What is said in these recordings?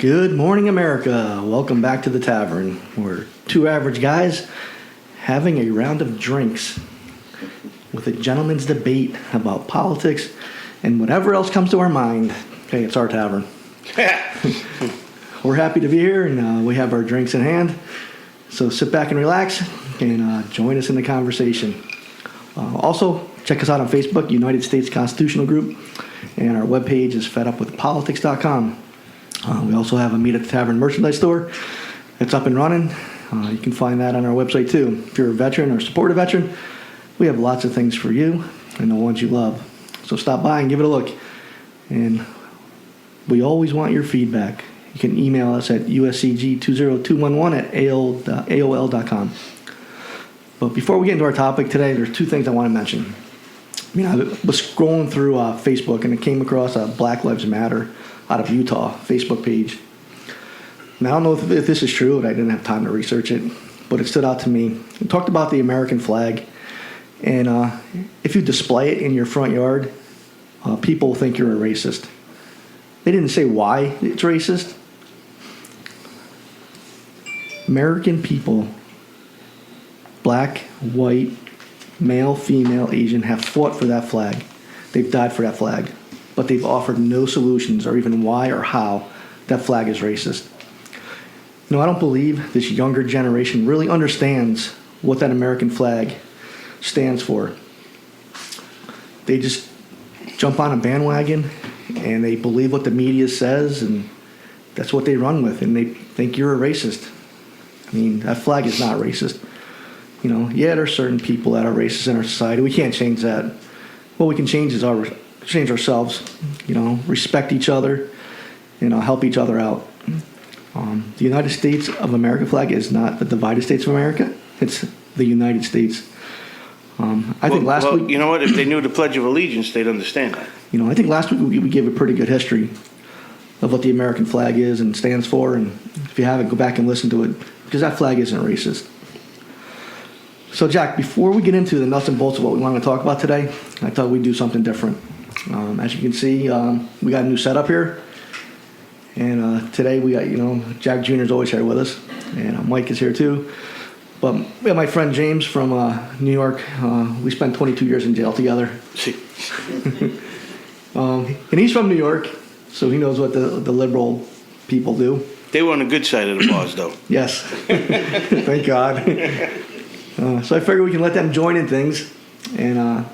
Good morning, America. Welcome back to the tavern. We're two average guys having a round of drinks with a gentleman's debate about politics and whatever else comes to our mind. Okay, it's our tavern. We're happy to be here, and we have our drinks in hand. So sit back and relax and join us in the conversation. Also, check us out on Facebook, United States Constitutional Group, and our webpage is fedupwithpolitics.com. We also have a Meet at the Tavern merchandise store. It's up and running. You can find that on our website too. If you're a veteran or support a veteran, we have lots of things for you and the ones you love. So stop by and give it a look. And we always want your feedback. You can email us at uscg20211@aol.com. But before we get into our topic today, there's two things I want to mention. I was scrolling through Facebook and I came across a Black Lives Matter out of Utah Facebook page. Now, I don't know if this is true, and I didn't have time to research it, but it stood out to me. It talked about the American flag, and if you display it in your front yard, people think you're a racist. They didn't say why it's racist. American people, black, white, male, female, Asian, have fought for that flag. They've died for that flag. But they've offered no solutions or even why or how that flag is racist. I don't believe this younger generation really understands what that American flag stands for. They just jump on a bandwagon and they believe what the media says, and that's what they run with, and they think you're a racist. That flag is not racist. There are certain people that are racist in our society. We can't change that. What we can change is change ourselves, respect each other, help each other out. The United States of America flag is not the divided States of America. It's the United States. I think last week... You know what? If they knew the Pledge of Allegiance, they'd understand that. I think last week we gave a pretty good history of what the American flag is and stands for. And if you haven't, go back and listen to it, because that flag isn't racist. So, Jack, before we get into the nuts and bolts of what we want to talk about today, I thought we'd do something different. As you can see, we got a new setup here. And today we got, Jack Jr. is always here with us. And Mike is here too. But we have my friend James from New York. We spent 22 years in jail together. And he's from New York, so he knows what the liberal people do. They were on the good side of the bars, though. Yes. Thank God. So I figure we can let them join in things. And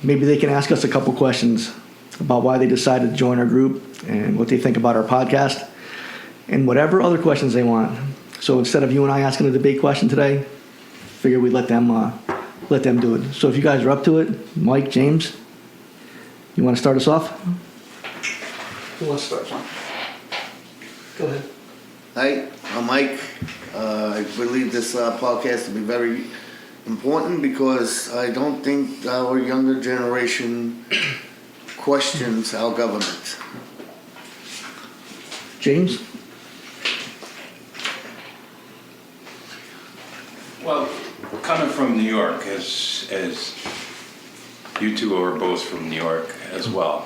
maybe they can ask us a couple questions about why they decided to join our group and what they think about our podcast and whatever other questions they want. So instead of you and I asking a debate question today, figure we'd let them do it. So if you guys are up to it, Mike, James, you want to start us off? Who wants to start? Go ahead. Hi, I'm Mike. I believe this podcast will be very important because I don't think our younger generation questions our government. James? Well, coming from New York, as you two are both from New York as well,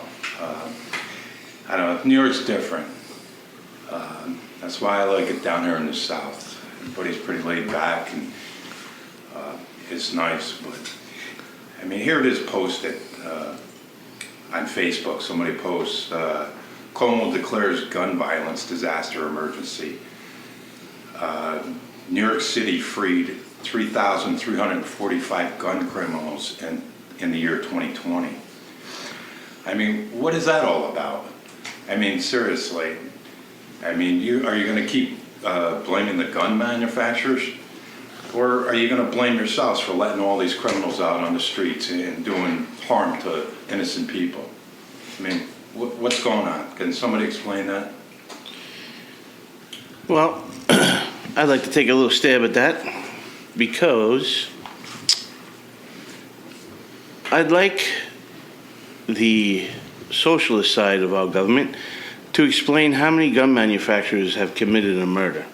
I don't know, New York's different. That's why I like it down here in the South. Everybody's pretty laid back and it's nice, but here it is posted on Facebook. Somebody posts, Cuomo declares gun violence disaster emergency. New York City freed 3,345 gun criminals in the year 2020. What is that all about? Seriously. Are you going to keep blaming the gun manufacturers? Or are you going to blame yourselves for letting all these criminals out on the streets and doing harm to innocent people? What's going on? Can somebody explain that? Well, I'd like to take a little stab at that because I'd like the socialist side of our government to explain how many gun manufacturers have committed a murder.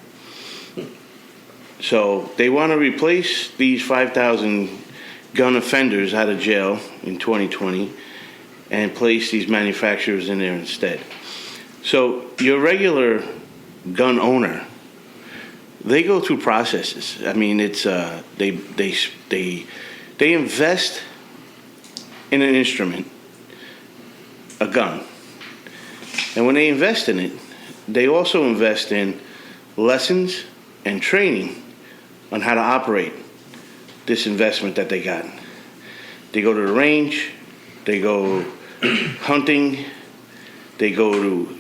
So they want to replace these 5,000 gun offenders out of jail in 2020 and place these manufacturers in there instead. So your regular gun owner, they go through processes. I mean, it's they invest in an instrument, a gun, and when they invest in it, they also invest in lessons and training on how to operate this investment that they got. They go to the range, they go hunting, they go to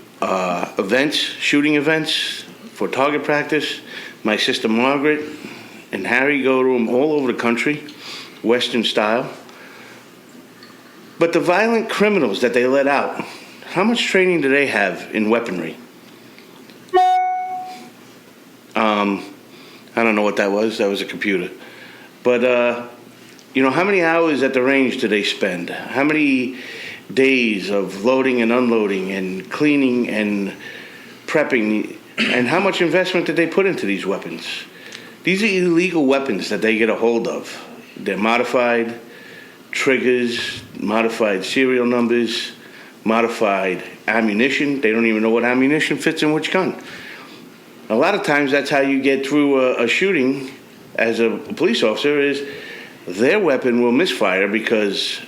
events, shooting events for target practice. My sister Margaret and Harry go to them all over the country, Western style. But the violent criminals that they let out, how much training do they have in weaponry? I don't know what that was. That was a computer. But, how many hours at the range do they spend? How many days of loading and unloading and cleaning and prepping? And how much investment did they put into these weapons? These are illegal weapons that they get a hold of. They're modified triggers, modified serial numbers, modified ammunition. They don't even know what ammunition fits in which gun. A lot of times that's how you get through a shooting as a police officer, is their weapon will misfire because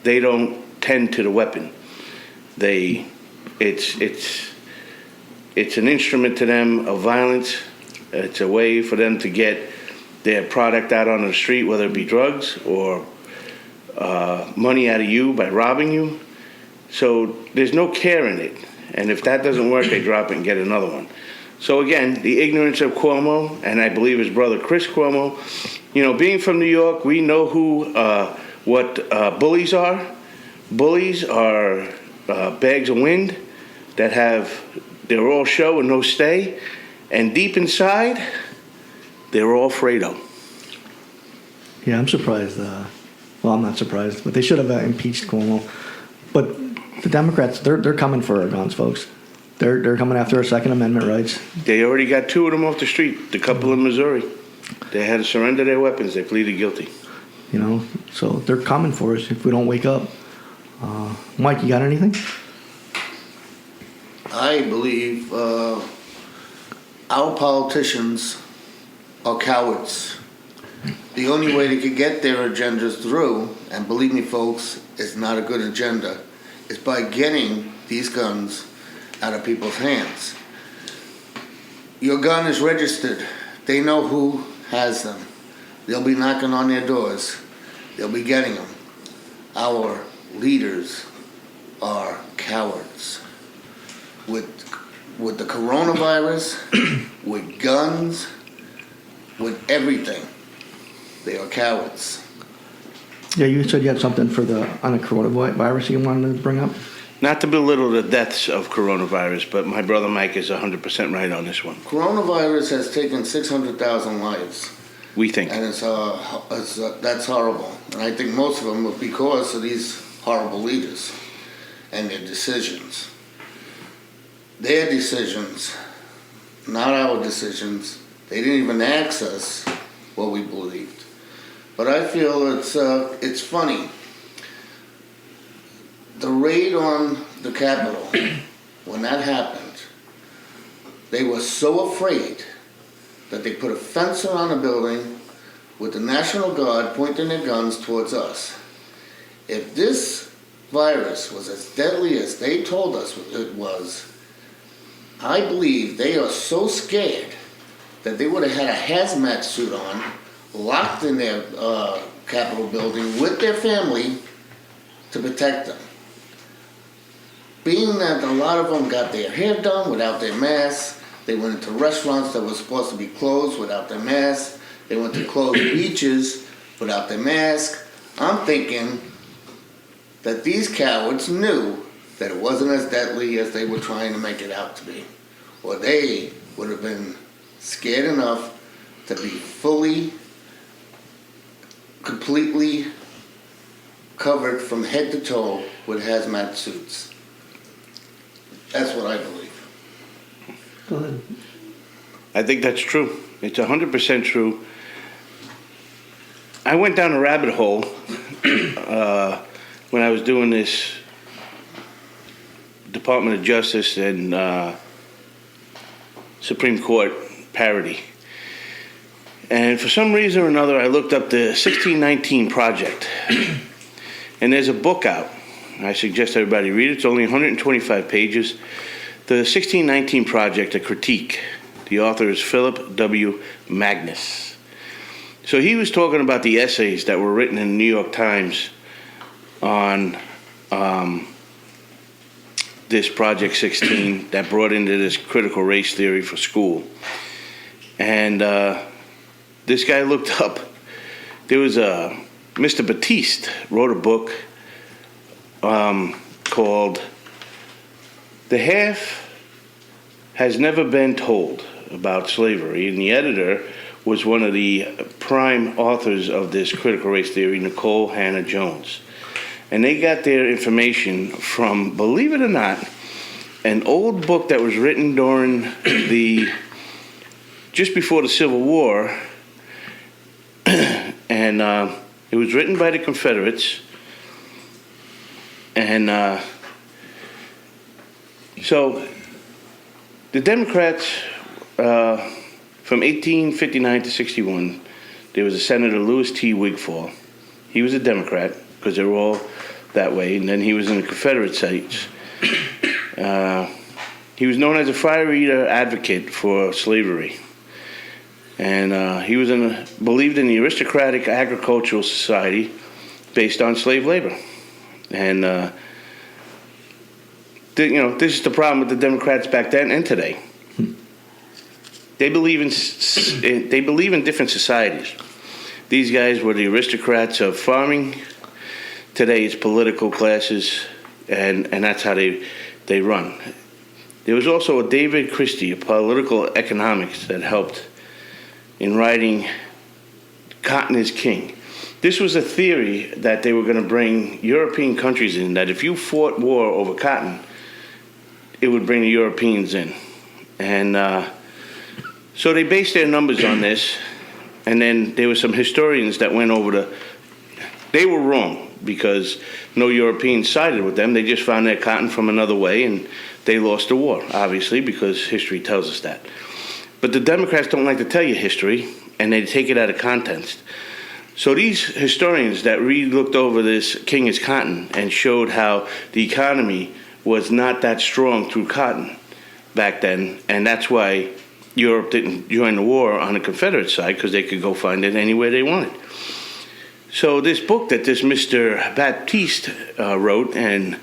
they don't tend to the weapon. It's an instrument to them of violence. It's a way for them to get their product out on the street, whether it be drugs or money out of you by robbing you. So there's no care in it. And if that doesn't work, they drop it and get another one. So again, the ignorance of Cuomo, and I believe his brother Chris Cuomo, being from New York, we know what bullies are. Bullies are bags of wind they're all show and no stay, and deep inside, they're all Fredo. Yeah, I'm surprised. Well, I'm not surprised, but they should have impeached Cuomo. But the Democrats, they're coming for our guns, folks. They're coming after our Second Amendment rights. They already got 2 of them off the street, the couple in Missouri. They had to surrender their weapons. They pleaded guilty. So they're coming for us if we don't wake up. Mike, you got anything? I believe our politicians are cowards. The only way they could get their agendas through, and believe me folks, it's not a good agenda, is by getting these guns out of people's hands. Your gun is registered. They know who has them. They'll be knocking on their doors. They'll be getting them. Our leaders are cowards. With the coronavirus, with guns, with everything, they are cowards. Yeah, you said you had something on the coronavirus you wanted to bring up? Not to belittle the deaths of coronavirus, but my brother Mike is 100% right on this one. Coronavirus has taken 600,000 lives. We think. And that's horrible. And I think most of them are because of these horrible leaders and their decisions. Their decisions, not our decisions. They didn't even ask us what we believed. But I feel it's funny. The raid on the Capitol, when that happened, they were so afraid that they put a fence around the building with the National Guard pointing their guns towards us. If this virus was as deadly as they told us it was, I believe they are so scared that they would have had a hazmat suit on, locked in their Capitol building with their family to protect them. Being that a lot of them got their hair done without their masks, they went into restaurants that were supposed to be closed without their masks, they went to closed beaches without their mask. I'm thinking that these cowards knew that it wasn't as deadly as they were trying to make it out to be. Or they would have been scared enough to be fully, completely covered from head to toe with hazmat suits. That's what I believe. Go ahead. I think that's true. It's 100% true. I went down a rabbit hole when I was doing the Department of Justice and Supreme Court parody. And for some reason or another, I looked up the 1619 Project. And there's a book out. I suggest everybody read it. It's only 125 pages. The 1619 Project, a critique. The author is Philip W. Magnus. So he was talking about the essays that were written in the New York Times on this Project 16 that brought into this critical race theory for school. And this guy looked up, there was Mr. Batiste wrote a book called The Half Has Never Been Told about slavery, and the editor was one of the prime authors of this critical race theory, Nicole Hannah Jones. And they got their information from, believe it or not, an old book that was written during just before the Civil War, and it was written by the Confederates. And so the Democrats, from 1859 to 61, there was a Senator Louis T. Wigfall. He was a Democrat, because they were all that way, and then he was in the Confederate states. He was known as a fire-eater advocate for slavery. And he was believed in the aristocratic agricultural society based on slave labor. And this is the problem with the Democrats back then and today. They believe in different societies. These guys were the aristocrats of farming. Today it's political classes, and that's how they run. There was also a David Christie, a political economics, that helped in writing Cotton is King. This was a theory that they were going to bring European countries in, that if you fought war over cotton, it would bring the Europeans in. And so they based their numbers on this, and then there were some historians that went over they were wrong, because no Europeans sided with them. They just found their cotton from another way, and they lost the war, obviously, because history tells us that. But the Democrats don't like to tell you history, and they take it out of context. So these historians that looked over this King is Cotton and showed how the economy was not that strong through cotton back then, and that's why Europe didn't join the war on the Confederate side, because they could go find it anywhere they wanted. So this book that this Mr. Baptiste wrote, and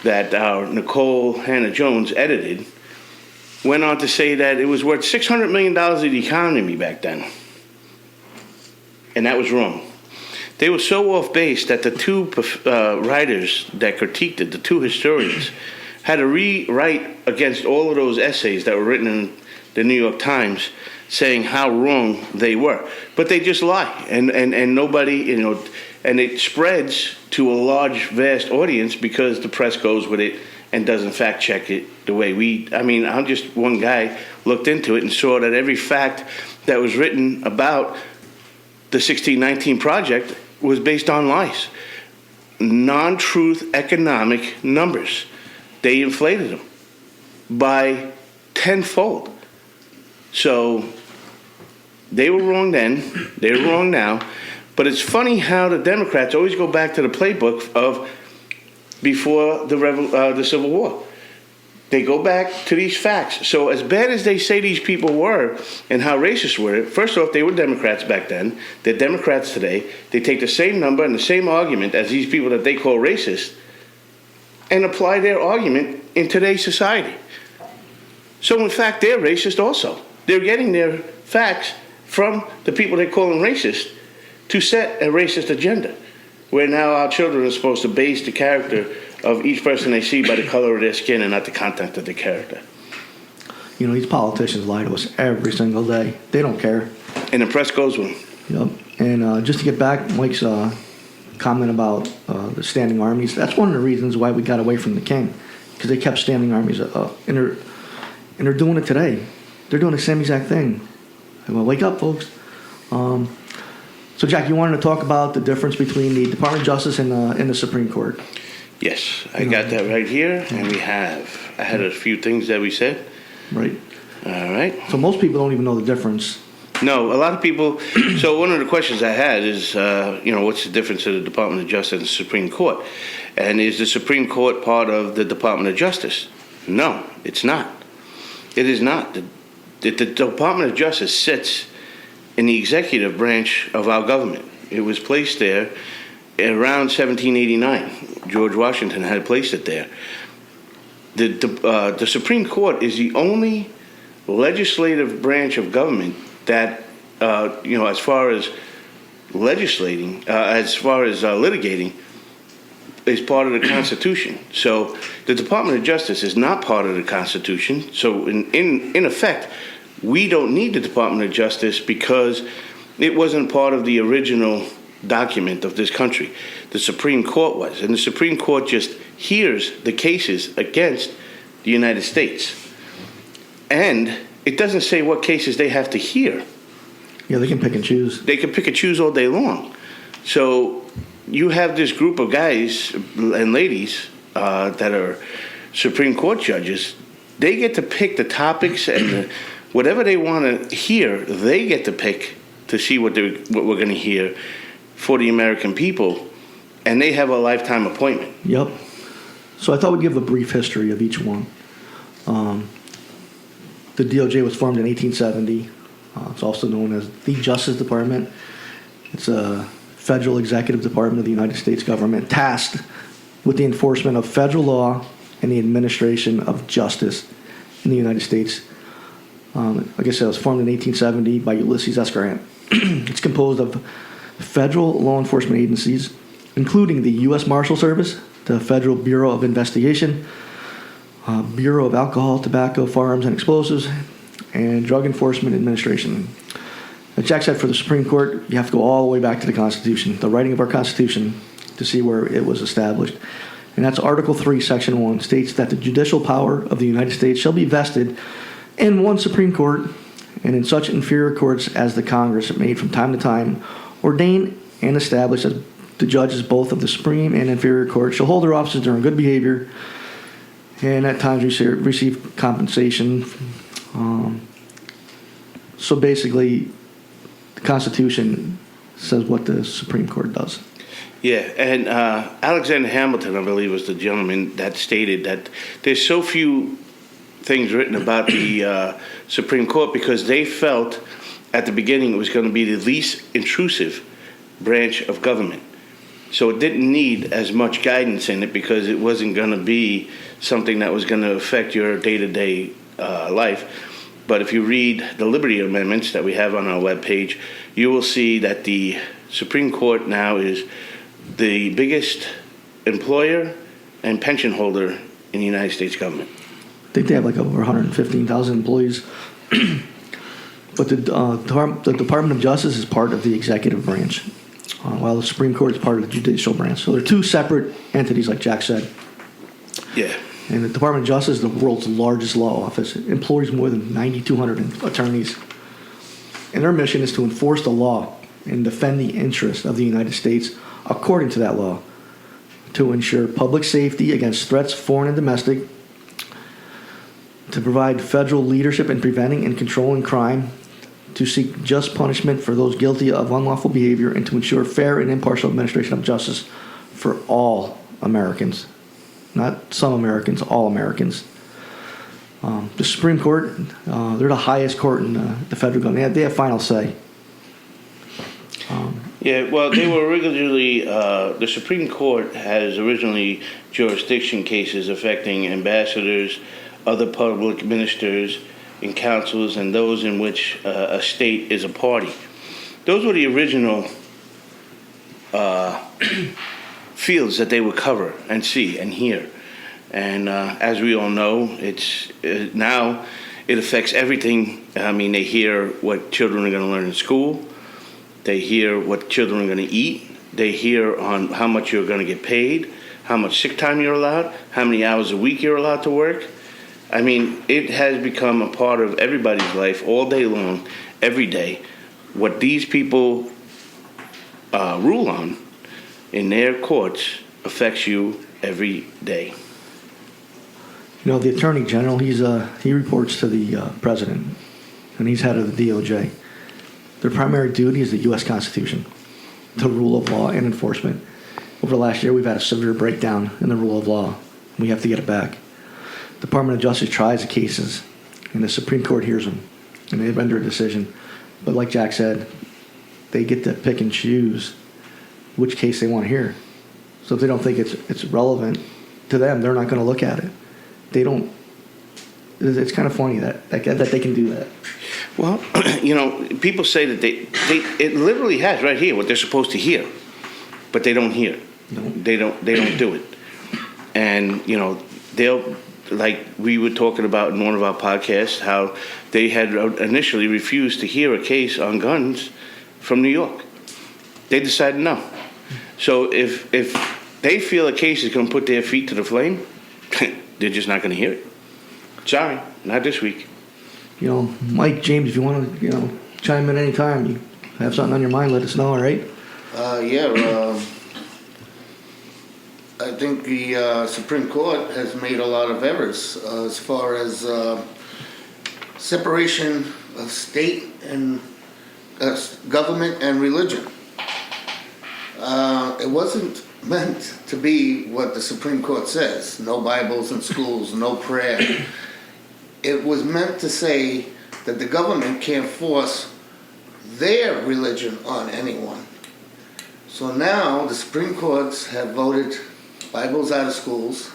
that our Nicole Hannah Jones edited, went on to say that it was worth $600 million of the economy back then. And that was wrong. They were so off base that the two writers that critiqued it, the two historians, had to rewrite against all of those essays that were written in the New York Times, saying how wrong they were. But they just lie, and nobody, and it spreads to a large, vast audience because the press goes with it and doesn't fact check it the way I'm just one guy, looked into it and saw that every fact that was written about the 1619 Project was based on lies. Non-truth economic numbers. They inflated them by tenfold. So they were wrong then, they're wrong now, but it's funny how the Democrats always go back to the playbook of before the Civil War. They go back to these facts. So as bad as they say these people were and how racist were, first off, they were Democrats back then. They're Democrats today. They take the same number and the same argument as these people that they call racist and apply their argument in today's society. So in fact, they're racist also. They're getting their facts from the people they call them racist to set a racist agenda, where now our children are supposed to base the character of each person they see by the color of their skin and not the content of their character. These politicians lie to us every single day. They don't care. And the press goes with them. Yep. And just to get back, Mike's comment about the standing armies, that's one of the reasons why we got away from the king, because they kept standing armies and they're doing it today. They're doing the same exact thing. Well, wake up, folks. So, Jack, you wanted to talk about the difference between the Department of Justice and the Supreme Court. Yes, I got that right here, and I had a few things that we said. Right. All right. So most people don't even know the difference. No, a lot of people. So one of the questions I had is, what's the difference of the Department of Justice and the Supreme Court? And is the Supreme Court part of the Department of Justice? No, it's not. It is not. The Department of Justice sits in the executive branch of our government. It was placed there around 1789. George Washington had placed it there. The Supreme Court is the only legislative branch of government that, as far as litigating, is part of the Constitution. So the Department of Justice is not part of the Constitution. So in effect, we don't need the Department of Justice because it wasn't part of the original document of this country. The Supreme Court was, and the Supreme Court just hears the cases against the United States. And it doesn't say what cases they have to hear. Yeah, they can pick and choose. They can pick and choose all day long. So you have this group of guys and ladies that are Supreme Court judges. They get to pick the topics and whatever they want to hear, they get to pick to see what we're going to hear for the American people. And they have a lifetime appointment. Yep. So I thought we'd give a brief history of each one. The DOJ was formed in 1870. It's also known as the Justice Department. It's a federal executive department of the United States government tasked with the enforcement of federal law and the administration of justice in the United States. Like I said, it was formed in 1870 by Ulysses S. Grant. It's composed of federal law enforcement agencies, including the U.S. Marshal Service, the Federal Bureau of Investigation, Bureau of Alcohol, Tobacco, Firearms, and Explosives, and Drug Enforcement Administration. As Jack said, for the Supreme Court, you have to go all the way back to the Constitution, the writing of our Constitution, to see where it was established. And that's Article 3, Section 1, states that the judicial power of the United States shall be vested in one Supreme Court and in such inferior courts as the Congress made from time to time, ordain and establish as the judges both of the Supreme and inferior court shall hold their offices during good behavior and at times receive compensation. So basically, the Constitution says what the Supreme Court does. Yeah, and Alexander Hamilton, I believe, was the gentleman that stated that there's so few things written about the Supreme Court because they felt at the beginning it was going to be the least intrusive branch of government. So it didn't need as much guidance in it because it wasn't going to be something that was going to affect your day-to-day life. But if you read the Liberty Amendments that we have on our webpage, you will see that the Supreme Court now is the biggest employer and pension holder in the United States government. I think they have like over 115,000 employees. But the Department of Justice is part of the executive branch, while the Supreme Court is part of the judicial branch. So they're two separate entities, like Jack said. Yeah. And the Department of Justice is the world's largest law office. It employs more than 9,200 attorneys. And their mission is to enforce the law and defend the interests of the United States according to that law, to ensure public safety against threats, foreign and domestic, to provide federal leadership in preventing and controlling crime, to seek just punishment for those guilty of unlawful behavior, and to ensure fair and impartial administration of justice for all Americans. Not some Americans, all Americans. The Supreme Court, they're the highest court in the federal government. They have final say. Yeah, well, they were originally, the Supreme Court has originally jurisdiction cases affecting ambassadors, other public ministers and councils, and those in which a state is a party. Those were the original fields that they would cover and see and hear. And as we all know, now it affects everything. I mean, they hear what children are going to learn in school. They hear what children are going to eat. They hear on how much you're going to get paid, how much sick time you're allowed, how many hours a week you're allowed to work. I mean, it has become a part of everybody's life all day long, every day. What these people rule on in their courts affects you every day. You know, the Attorney General, he reports to the President, and he's head of the DOJ. Their primary duty is the U.S. Constitution, the rule of law and enforcement. Over the last year, we've had a severe breakdown in the rule of law. We have to get it back. The Department of Justice tries the cases, and the Supreme Court hears them, and they render a decision. But like Jack said, they get to pick and choose which case they want to hear. So if they don't think it's relevant to them, they're not going to look at it. They don't. It's kind of funny that they can do that. Well, people say that it literally has right here what they're supposed to hear, but they don't hear. No. They don't do it. And, they'll, like we were talking about in one of our podcasts, how they had initially refused to hear a case on guns from New York. They decided no. So if they feel a case is going to put their feet to the flame, they're just not going to hear it. Sorry, not this week. Mike, James, if you want to, chime in anytime, you have something on your mind, let us know, all right? I think the Supreme Court has made a lot of errors as far as separation of state and government and religion. It wasn't meant to be what the Supreme Court says, no Bibles in schools, no prayer. It was meant to say that the government can't force their religion on anyone. So now the Supreme Courts have voted Bibles out of schools.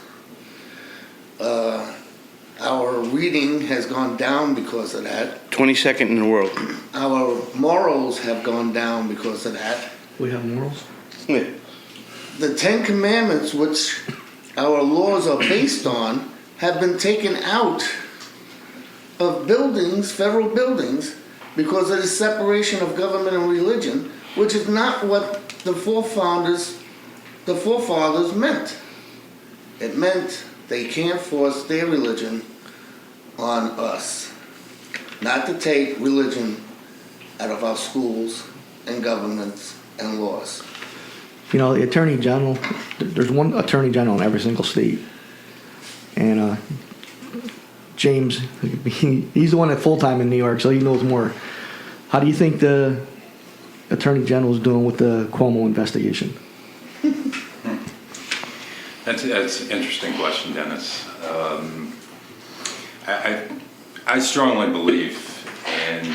Our reading has gone down because of that. 22nd in the world. Our morals have gone down because of that. We have morals? The Ten Commandments, which our laws are based on, have been taken out of buildings, federal buildings, because of the separation of government and religion, which is not what the forefathers meant. It meant they can't force their religion on us. Not to take religion out of our schools and governments and laws. The Attorney General, there's one Attorney General in every single state. And James, he's the one that's full-time in New York, so he knows more. How do you think the Attorney General is doing with the Cuomo investigation? That's an interesting question, Dennis. I strongly believe in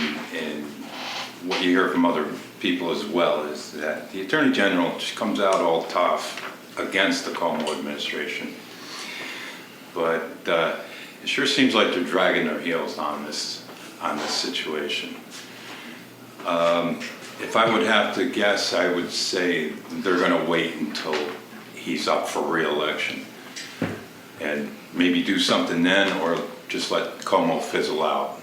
what you hear from other people as well, is that the Attorney General just comes out all tough against the Cuomo administration. But it sure seems like they're dragging their heels on this situation. If I would have to guess, I would say they're going to wait until he's up for re-election and maybe do something then, or just let Cuomo fizzle out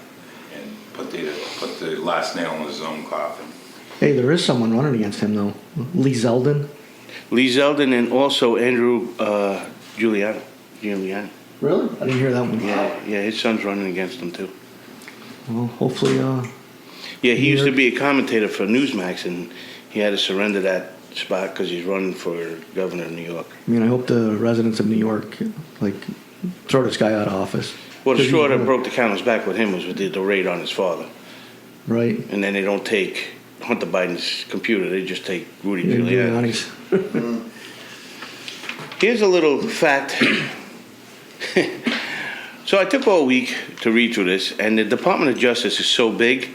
and put the last nail in his own coffin. Hey, there is someone running against him, though. Lee Zeldin. Lee Zeldin and also Andrew Giuliani. Really? I didn't hear that one. Yeah, his son's running against him too. Well, hopefully... Yeah, he used to be a commentator for Newsmax, and he had to surrender that spot because he's running for governor of New York. I hope the residents of New York, throw this guy out of office. Well, the straw that broke the camel's back with him was with the raid on his father. Right. And then they don't take Hunter Biden's computer, they just take Rudy Giuliani's. Here's a little fact. So I took all week to read through this, and the Department of Justice is so big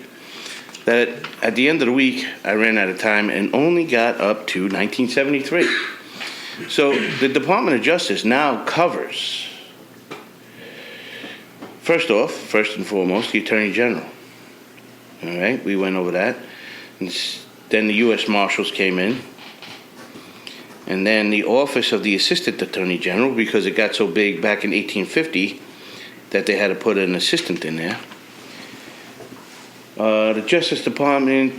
that at the end of the week, I ran out of time and only got up to 1973. So the Department of Justice now covers, first and foremost, the Attorney General. All right, we went over that. And then the U.S. Marshals came in. And then the Office of the Assistant Attorney General, because it got so big back in 1850 that they had to put an assistant in there. The Justice Department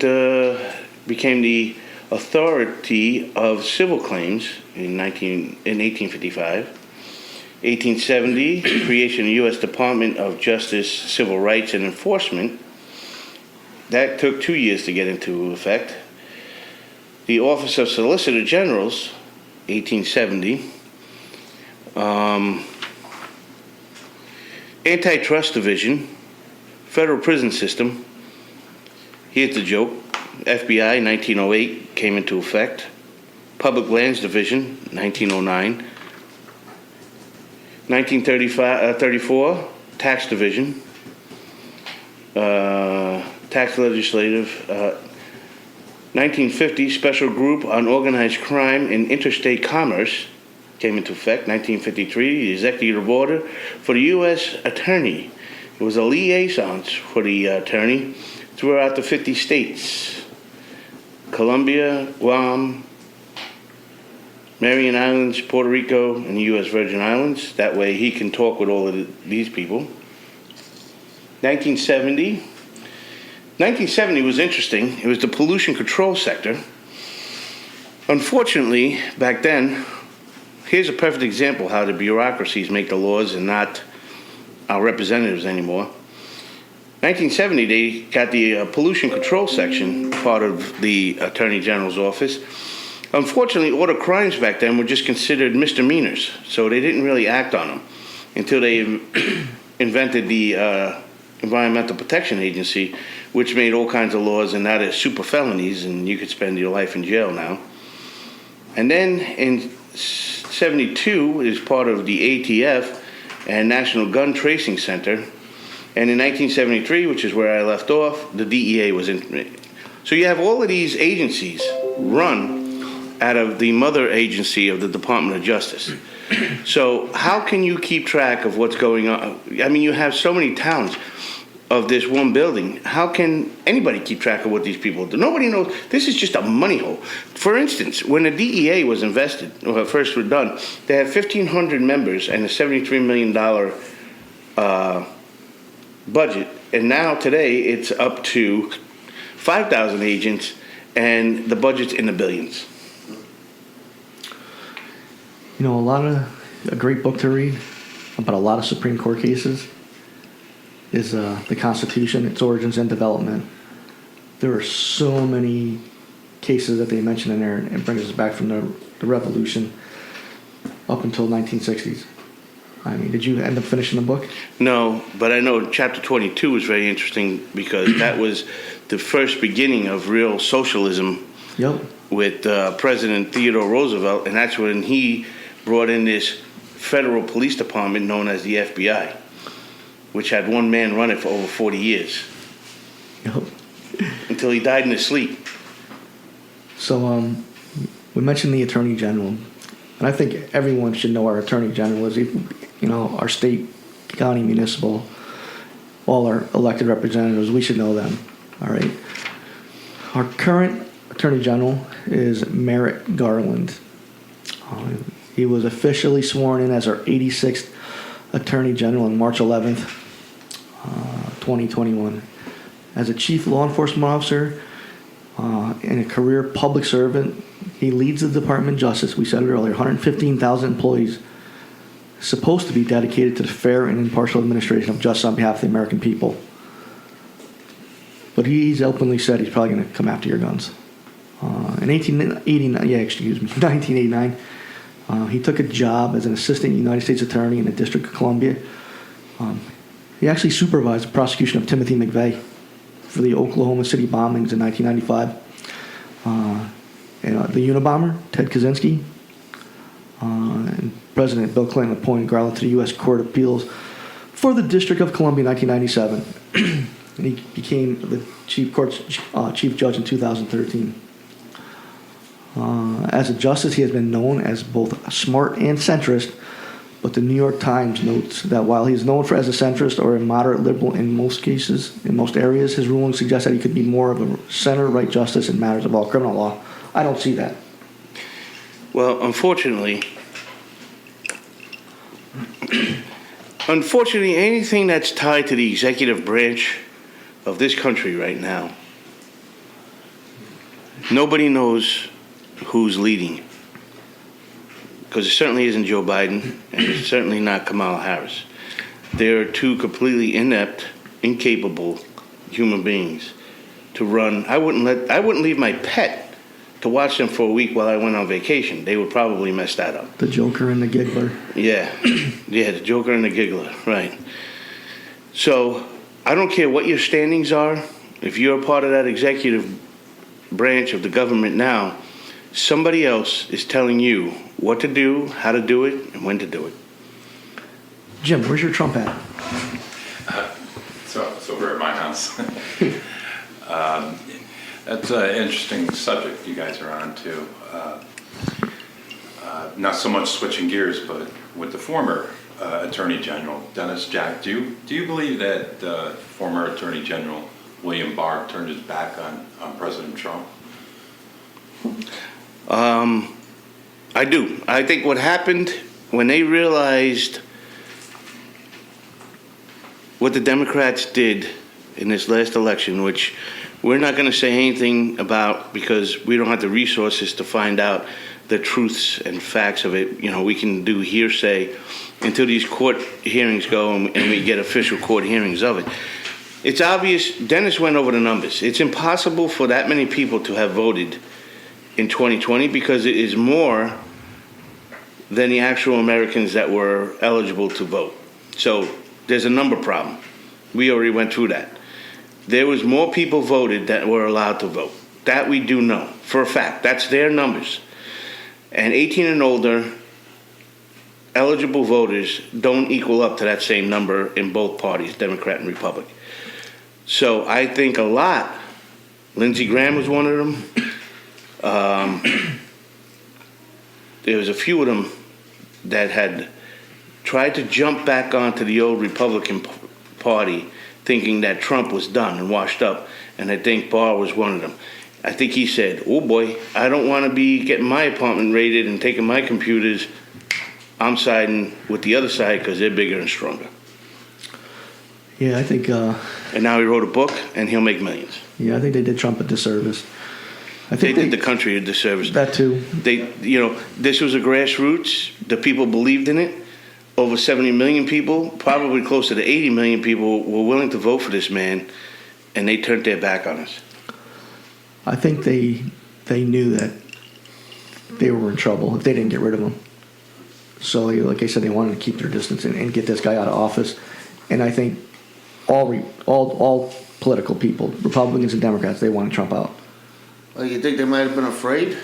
became the authority of civil claims in 1855. 1870, the creation of the U.S. Department of Justice, Civil Rights and Enforcement. That took 2 years to get into effect. The Office of Solicitor Generals, 1870. Antitrust Division, Federal Prison System. Here's the joke. FBI, 1908, came into effect. Public Lands Division, 1909. 1934, Tax Division. Tax Legislative. 1950, Special Group on Organized Crime and Interstate Commerce came into effect. 1953, the Executive Order for the U.S. Attorney. It was a liaison for the attorney throughout the 50 states. Colombia, Guam, Marian Islands, Puerto Rico, and the U.S. Virgin Islands. That way he can talk with all of these people. 1970. 1970 was interesting. It was the pollution control sector. Unfortunately, back then, here's a perfect example how the bureaucracies make the laws and not our representatives anymore. 1970, they got the pollution control section, part of the Attorney General's office. Unfortunately, all the crimes back then were just considered misdemeanors, so they didn't really act on them until they invented the Environmental Protection Agency, which made all kinds of laws, and that is super felonies, and you could spend your life in jail now. And then in 72 is part of the ATF and National Gun Tracing Center. And in 1973, which is where I left off, the DEA was in. So you have all of these agencies run out of the mother agency of the Department of Justice. So how can you keep track of what's going on? I mean, you have so many towns of this one building. How can anybody keep track of what these people do? Nobody knows. This is just a money hole. For instance, when the DEA was invested, or first were done, they had 1,500 members and a $73 million budget. And now today it's up to 5,000 agents and the budget's in the billions. You know, a great book to read about a lot of Supreme Court cases is the Constitution, its origins and development. There are so many cases that they mention in there, and it brings us back from the Revolution up until 1960s. I mean, did you end up finishing the book? No, but I know chapter 22 was very interesting because that was the first beginning of real socialism. Yep. With President Theodore Roosevelt, and that's when he brought in this federal police department known as the FBI, which had one man run it for over 40 years. Yep. Until he died in his sleep. So we mentioned the Attorney General, and I think everyone should know our Attorney General is, you know, our state, county, municipal, all our elected representatives. We should know them. All right. Our current Attorney General is Merrick Garland. He was officially sworn in as our 86th Attorney General on March 11th, 2021. As a chief law enforcement officer and a career public servant, he leads the Department of Justice. We said it earlier, 115,000 employees, supposed to be dedicated to the fair and impartial administration of justice on behalf of the American people. But he's openly said he's probably going to come after your guns. In 1989, he took a job as an assistant United States attorney in the District of Columbia. He actually supervised the prosecution of Timothy McVeigh for the Oklahoma City bombings in 1995. And the Unabomber, Ted Kaczynski, and President Bill Clinton appointed Garland to the U.S. Court of Appeals for the District of Columbia in 1997. And he became the chief judge in 2013. As a justice, he has been known as both smart and centrist, but the New York Times notes that while he is known as a centrist or a moderate liberal in most cases, in most areas, his rulings suggest that he could be more of a center-right justice in matters of all criminal law. I don't see that. Well, unfortunately, anything that's tied to the executive branch of this country right now, nobody knows who's leading. Because it certainly isn't Joe Biden, and it's certainly not Kamala Harris. They're two completely inept, incapable human beings to run. I wouldn't leave my pet to watch them for a week while I went on vacation. They would probably mess that up. The Joker and the Giggler. Yeah, yeah, the Joker and the Giggler, right. So I don't care what your standings are. If you're a part of that executive branch of the government now, somebody else is telling you what to do, how to do it, and when to do it. Jim, where's your Trump hat? So it's over at my house. That's an interesting subject you guys are on too. Not so much switching gears, but with the former Attorney General, Dennis Jack, do you believe that former Attorney General William Barr turned his back on President Trump? I do. I think what happened when they realized what the Democrats did in this last election, which we're not going to say anything about because we don't have the resources to find out the truths and facts of it. You know, we can do hearsay until these court hearings go and we get official court hearings of it. It's obvious, Dennis went over the numbers. It's impossible for that many people to have voted in 2020 because it is more than the actual Americans that were eligible to vote. So there's a number problem. We already went through that. There was more people voted that were allowed to vote. That we do know for a fact. That's their numbers. And 18 and older eligible voters don't equal up to that same number in both parties, Democrat and Republican. So I think a lot, Lindsey Graham was one of them. There was a few of them that had tried to jump back onto the old Republican Party thinking that Trump was done and washed up, and I think Barr was one of them. I think he said, oh boy, I don't want to be getting my apartment raided and taking my computers. I'm siding with the other side because they're bigger and stronger. Yeah, I think. And now he wrote a book, and he'll make millions. Yeah, I think they did Trump a disservice. I They think did the country a disservice. that too. This was a grassroots. The people believed in it. Over 70 million people, probably closer to 80 million people, were willing to vote for this man, and they turned their back on us. I think they knew that they were in trouble if they didn't get rid of him. So, like I said, they wanted to keep their distance and get this guy out of office. And I think all political people, Republicans and Democrats, they wanted Trump out. Oh, you think they might have been afraid?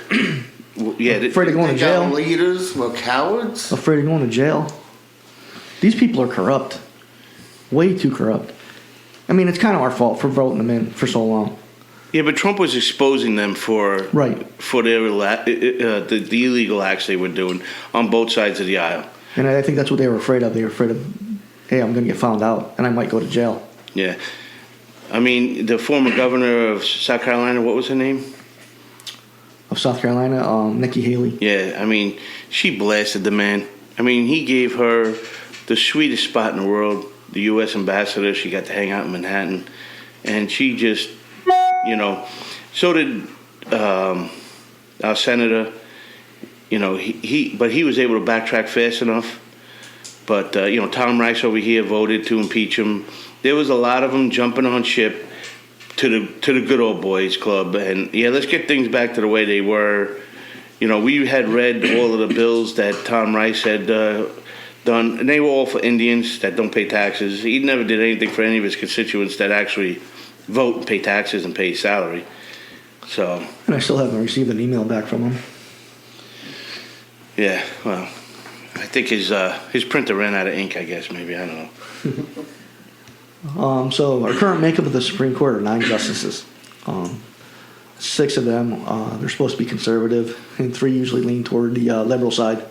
Yeah, Afraid of going to Think our jail. leaders were cowards? Afraid of going to jail. These people are corrupt. Way too corrupt. I mean, it's kind of our fault for voting them in for so long. yeah, but Trump was exposing them for Right. for their the illegal acts they were doing on both sides of the aisle. And I think that's what they were afraid of. They were afraid of, hey, I'm going to get found out and I might go to jail. Yeah, I mean, the former governor of South Carolina, what was her name? Of South Carolina, Nikki Haley. Yeah, I mean, she blasted the man. I mean, he gave her the sweetest spot in the world, the U.S. ambassador. She got to hang out in Manhattan. And she just, so did our senator. But he was able to backtrack fast enough. But, Tom Rice over here voted to impeach him. There was a lot of them jumping on ship to the good old boys club. And, yeah, let's get things back to the way they were. We had read all of the bills that Tom Rice had done, and they were all for Indians that don't pay taxes. He never did anything for any of his constituents that actually vote and pay taxes and pay salary. So. And I still haven't received an email back from him. Yeah, well, I think his printer ran out of ink, I guess, maybe. I don't know. So our current makeup of the Supreme Court are 9 justices. 6 of them, they're supposed to be conservative, and 3 usually lean toward the liberal side.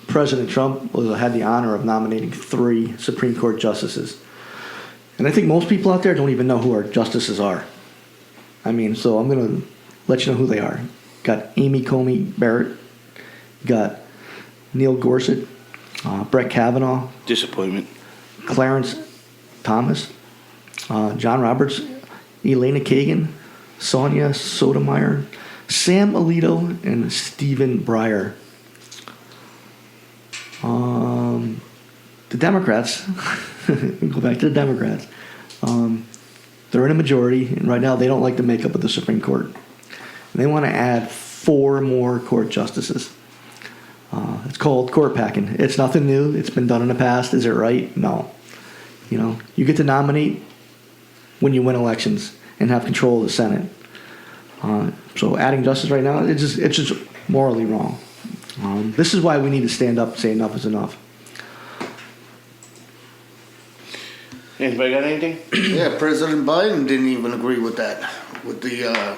President Trump had the honor of nominating 3 Supreme Court justices. And I think most people out there don't even know who our justices are. I mean, so I'm going to let you know who they are. Got Amy Coney Barrett, got Neil Gorsuch, Brett Kavanaugh, Disappointment. Clarence Thomas, John Roberts, Elena Kagan, Sonia Sotomayor, Sam Alito, and Stephen Breyer. The Democrats, we go back to the Democrats, they're in a majority, and right now they don't like the makeup of the Supreme Court. and they want to add 4 more court justices. It's called court packing. It's nothing new. It's been done in the past. Is it right? No. You know, you get to nominate when you win elections and have control of the Senate. So adding justice right now, it's just morally wrong. This is why we need to stand up and say enough is enough. Anybody got anything? Yeah, President Biden didn't even agree with that, with the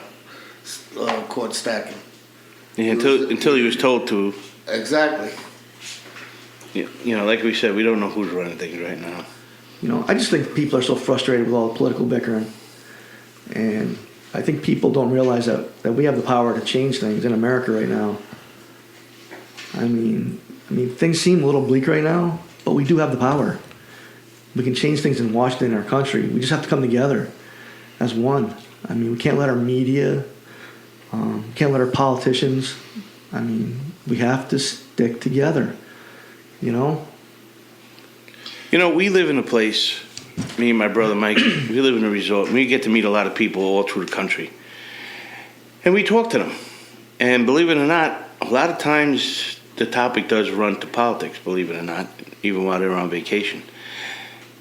court stacking. Yeah, until he was told to. Exactly. You know, like we said, we don't know who's running things right now. You know, I just think people are so frustrated with all the political bickering. And I think people don't realize that we have the power to change things in America right now. I mean, things seem a little bleak right now, but we do have the power. We can change things in Washington, in our country. We just have to come together as one. I mean, we can't let our media, can't let our politicians, I mean, we have to stick together, you know? You know, we live in a place, me and my brother Mike, we live in a resort. We get to meet a lot of people all through the country. And we talk to them. And believe it or not, a lot of times the topic does run to politics, believe it or not, even while they're on vacation.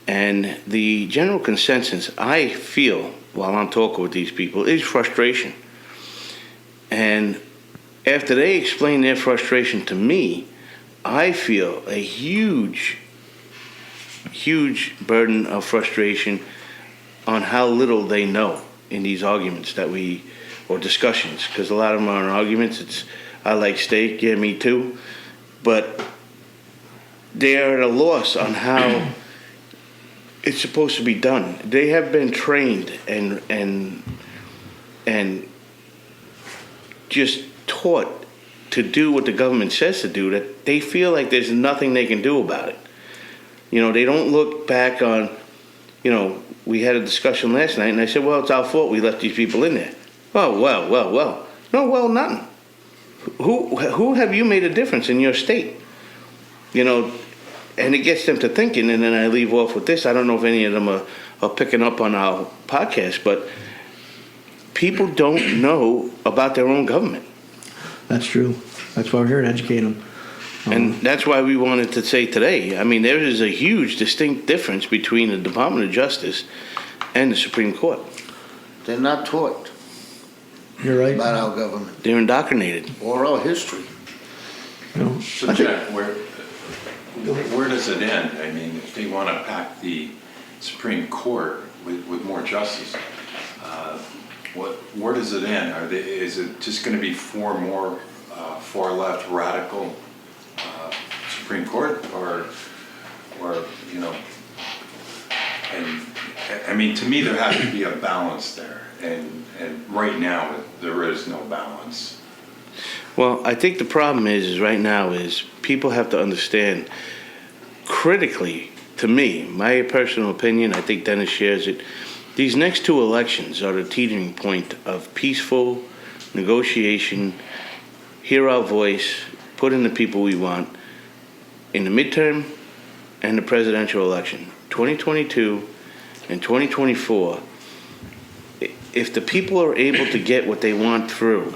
And the general consensus, I feel, while I'm talking with these people, is frustration. And after they explain their frustration to me, I feel a huge burden of frustration on how little they know in these arguments or discussions, because a lot of them are arguments. It's, I like steak, yeah, me too. But they're at a loss on how it's supposed to be done. They have been trained and just taught to do what the government says to do, that they feel like there's nothing they can do about it. You know, they don't look back on, you know, we had a discussion last night, and I said, well, it's our fault we left these people in there. Oh, well. No, well, nothing. Who have you made a difference in your state? You know, and it gets them to thinking, and then I leave off with this. I don't know if any of them are picking up on our podcast, but people don't know about their own government. That's true. That's why we're here to educate them. And that's why we wanted to say today, I mean, there is a huge distinct difference between the Department of Justice and the Supreme Court. They're not taught You're right. about our government They're indoctrinated. or our history. You know, So Jack, where does it end? I mean, if they want to pack the Supreme Court with more justice, where does it end? Is it just going to be 4 more far left radical Supreme Court, or you know? And I mean, to me, there has to be a balance there, and right now there is no balance. Well, I think the problem is right now is people have to understand critically, to me, my personal opinion, I think Dennis shares it, these next 2 elections are the teetering point of peaceful negotiation, hear our voice, put in the people we want in the midterm and the presidential election. 2022 and 2024, if the people are able to get what they want through,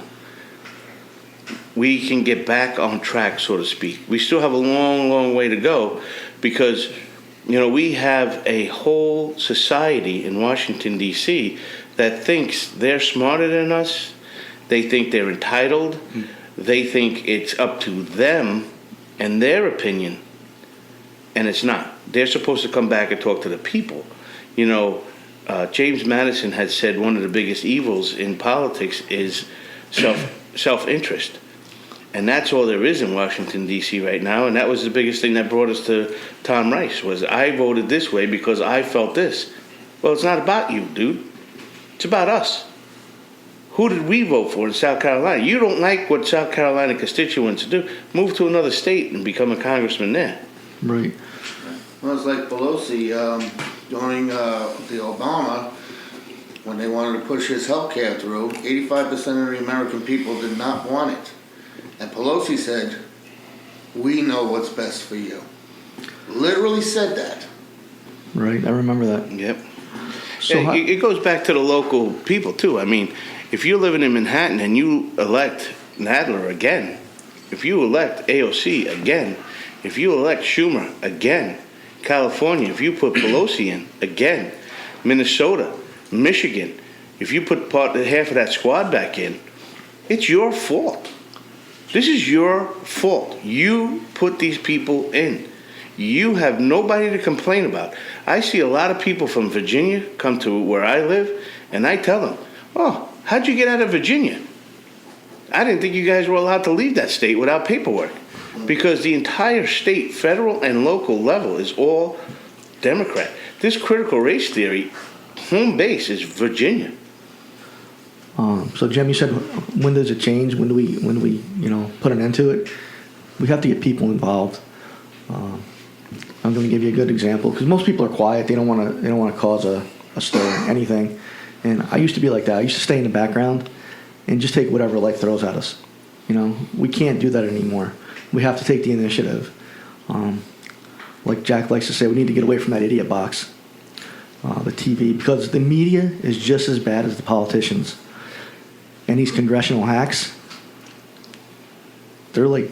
we can get back on track, so to speak. We still have a long, long way to go because, you know, we have a whole society in Washington, D.C. that thinks they're smarter than us. They think they're entitled. They think it's up to them and their opinion, and it's not. They're supposed to come back and talk to the people. You know, James Madison had said one of the biggest evils in politics is self-interest. And that's all there is in Washington, D.C. right now. And that was the biggest thing that brought us to Tom Rice, was I voted this way because I felt this. Well, it's not about you, dude. It's about us. Who did we vote for in South Carolina? You don't like what South Carolina constituents do, move to another state and become a congressman there. right. Well, it's like Pelosi during the Obama, when they wanted to push his health care through, 85% of the American people did not want it. And Pelosi said, we know what's best for you. Literally said that. Right. I remember that. Yep. So it goes back to the local people, too. I mean, If you're living in Manhattan and you elect Nadler again, if you elect AOC again, if you elect Schumer again, California, if you put Pelosi in again, Minnesota, Michigan, if you put half of that squad back in, it's your fault. This is your fault. You put these people in. You have nobody to complain about. I see a lot of people from Virginia come to where I live, and I tell them, oh, how'd you get out of Virginia? I didn't think you guys were allowed to leave that state without paperwork, because the entire state, federal and local level, is all Democrat. This critical race theory, home base is Virginia. So Jim, you said, when does it change? When do we put an end to it? We have to get people involved. I'm going to give you a good example, because most people are quiet. They don't want to cause a stir, anything. And I used to be like that. I used to stay in the background and just take whatever life throws at us. We can't do that anymore. We have to take the initiative. Like Jack likes to say, we need to get away from that idiot box, the TV, because the media is just as bad as the politicians. And these congressional hacks, they're like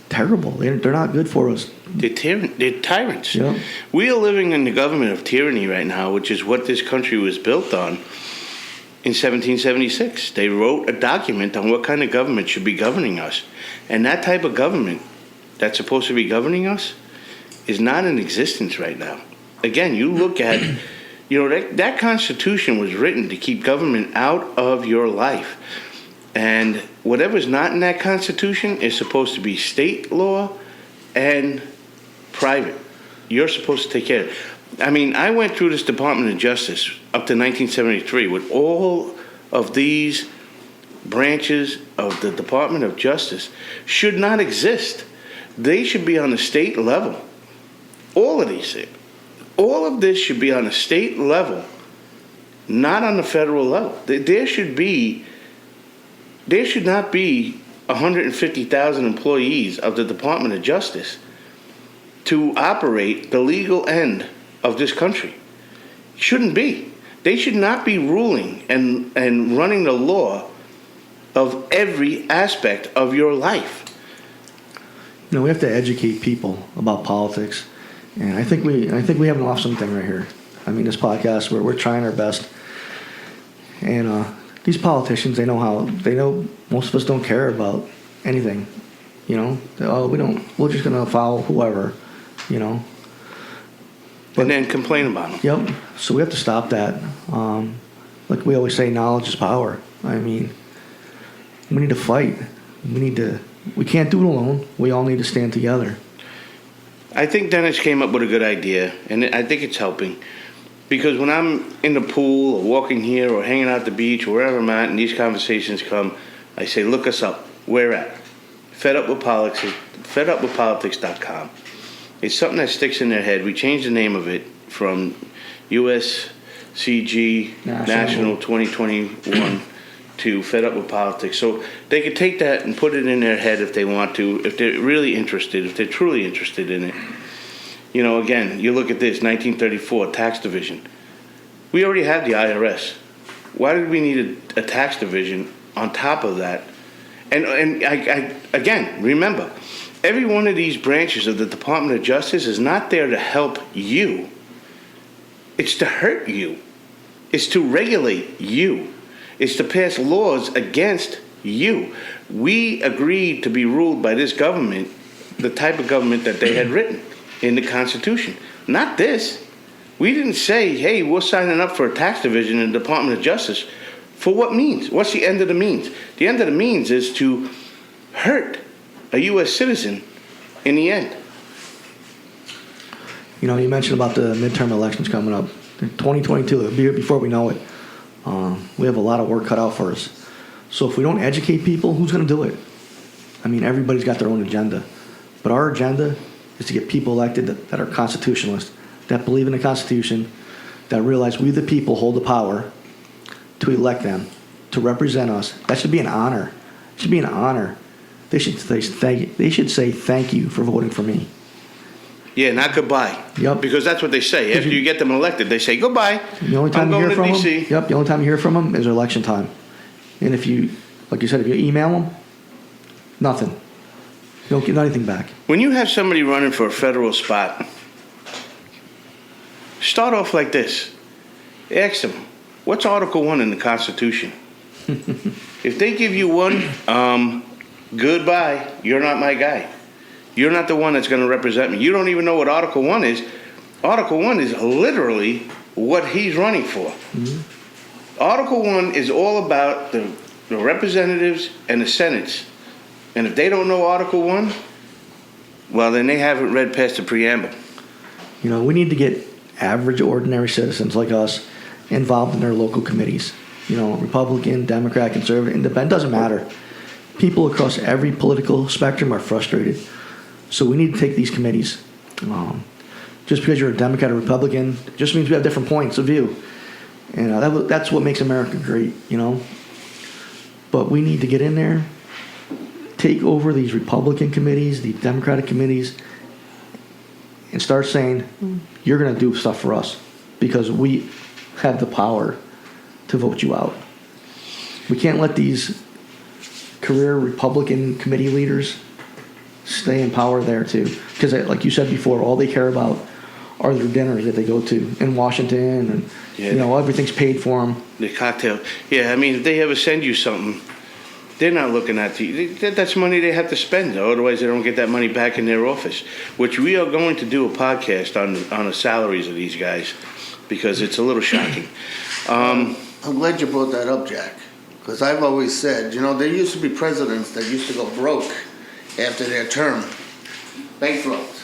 terrible. They're not good for us. They're tyrants. Yep. We are living in the government of tyranny right now, which is what this country was built on in 1776. They wrote a document on what kind of government should be governing us. And that type of government that's supposed to be governing us is not in existence right now. Again, you look at, that Constitution was written to keep government out of your life. And whatever's not in that Constitution is supposed to be state law and private. You're supposed to take care of it. I mean, I went through this Department of Justice up to 1973 with all of these branches of the Department of Justice should not exist. They should be on the state level. All of these things. All of this should be on a state level, not on the federal level. There should not be 150,000 employees of the Department of Justice to operate the legal end of this country. Shouldn't be. They should not be ruling and running the law of every aspect of your life. We have to educate people about politics. And I think we have an awesome thing right here. I mean, this podcast, we're trying our best. And these politicians, they know most of us don't care about anything. We're just going to follow whoever, But, and then complain about them. Yep. So we have to stop that. Like we always say, knowledge is power. I mean, we need to fight. We can't do it alone. We all need to stand together. I think Dennis came up with a good idea, and I think it's helping. Because when I'm in the pool or walking here or hanging out at the beach or wherever I'm at and these conversations come, I say, look us up. Where at? fedupwithpolitics.com. It's something that sticks in their head. We changed the name of it from USCG National 2021 to Fed Up with Politics. So they could take that and put it in their head if they want to, if they're really interested, if they're truly interested in it. Again, you look at this, 1934, tax division. We already had the IRS. Why did we need a tax division on top of that? And I again, remember, every one of these branches of the Department of Justice is not there to help you. It's to hurt you. It's to regulate you. It's to pass laws against you. We agreed to be ruled by this government, the type of government that they had written in the Constitution. Not this. We didn't say, hey, we're signing up for a tax division in the Department of Justice. For what means? What's the end of the means? The end of the means is to hurt a U.S. citizen in the end. You mentioned about the midterm elections coming up. 2022, it'll be here before we know it. We have a lot of work cut out for us. So if we don't educate people, who's going to do it? I mean, everybody's got their own agenda. But our agenda is to get people elected that are constitutionalists, that believe in the Constitution, that realize we the people hold the power to elect them, to represent us. That should be an honor. It should be an honor. They should say thank you for voting for me. Yeah, not goodbye. Yep. Because that's what they say. After you get them elected, they say goodbye. The only time I'm you going hear to from DC. them. Yep. The only time you hear from them is election time. And if you, like you said, if you email them, nothing. You don't get anything back. When you have somebody running for a federal spot, start off like this. Ask them, what's Article 1 in the Constitution? If they give you one, goodbye, you're not my guy. You're not the one that's going to represent me. You don't even know what Article 1 is. Article 1 is literally what he's running for. Mm-hmm. Article 1 is all about the representatives and the senates. And if they don't know Article 1, well, then they haven't read past the preamble. You know, we need to get average, ordinary citizens like us involved in their local committees. You know, Republican, Democrat, Conservative, Independent, doesn't matter. People across every political spectrum are frustrated. So we need to take these committees. Just because you're a Democrat or Republican just means we have different points of view. And that's what makes America great, you know. But we need to get in there, take over these Republican committees, the Democratic committees, and start saying, you're going to do stuff for us because we have the power to vote you out. We can't let these career Republican committee leaders stay in power there too. Because like you said before, all they care about are their dinners that they go to in Washington, and you know, everything's paid for them. The cocktail. Yeah, I mean, if they ever send you something, they're not looking at you. That's money they have to spend. Otherwise, they don't get that money back in their office. Which we are going to do a podcast on the salaries of these guys because it's a little shocking. I'm glad you brought that up, Jack, because I've always said, you know, there used to be presidents that used to go broke after their term, bankrupt,